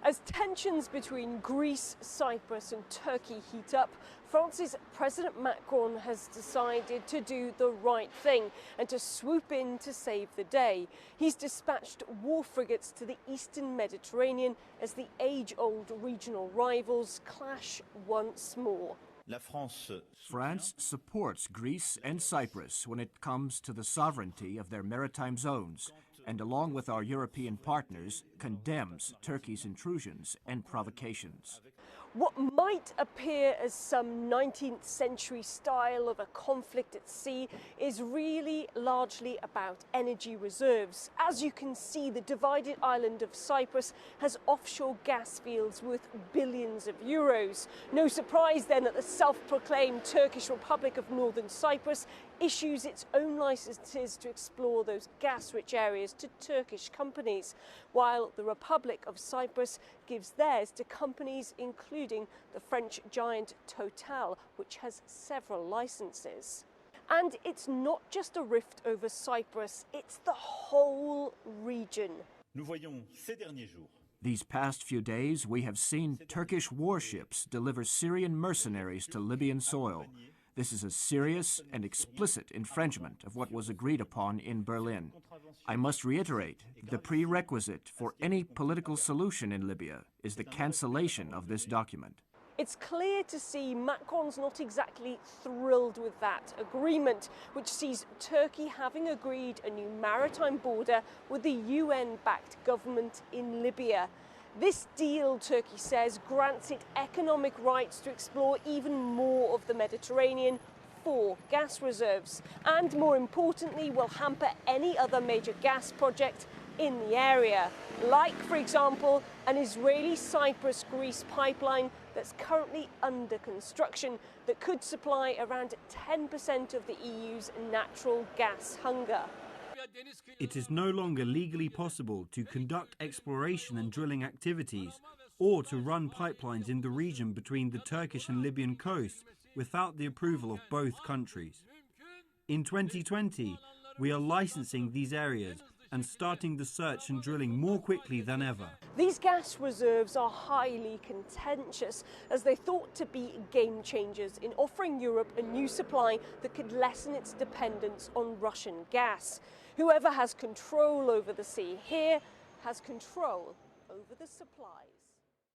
As tensions between Greece, Cyprus and Turkey heat up, France's President Macron has decided to do the right thing and to swoop in to save the day. He's dispatched war frigates to the eastern Mediterranean as the age-old regional rivals clash once more. France supports Greece and Cyprus when it comes to the sovereignty of their maritime zones, and along with our European partners, condemns Turkey's intrusions and provocations. What might appear as some 19th century style of a conflict at sea is really largely about energy reserves. As you can see, the divided island of Cyprus has offshore gas fields worth billions of euros. No surprise then that the self-proclaimed Turkish Republic of Northern Cyprus issues its own licenses to explore those gas-rich areas to Turkish companies, while the Republic of Cyprus gives theirs to companies including the French giant Total, which has several licenses. And it's not just a rift over Cyprus, it's the whole region. These past few days, we have seen Turkish warships deliver Syrian mercenaries to Libyan soil. This is a serious and explicit infringement of what was agreed upon in Berlin. I must reiterate, the prerequisite for any political solution in Libya is the cancellation of this document. It's clear to see Macron's not exactly thrilled with that agreement, which sees Turkey having agreed a new maritime border with the UN-backed government in Libya. This deal, Turkey says, grants it economic rights to explore even more of the Mediterranean for gas reserves, and more importantly will hamper any other major gas project in the area, like, for example, an Israeli-Cyprus-Greece pipeline that's currently under construction that could supply around 10% of the EU's natural gas hunger. It is no longer legally possible to conduct exploration and drilling activities or to run pipelines in the region between the Turkish and Libyan coasts without the approval of both countries. In 2020, we are licensing these areas and starting the search and drilling more quickly than ever. These gas reserves are highly contentious, as they're thought to be game changers in offering Europe a new supply that could lessen its dependence on Russian gas. Whoever has control over the sea here has control over the supplies.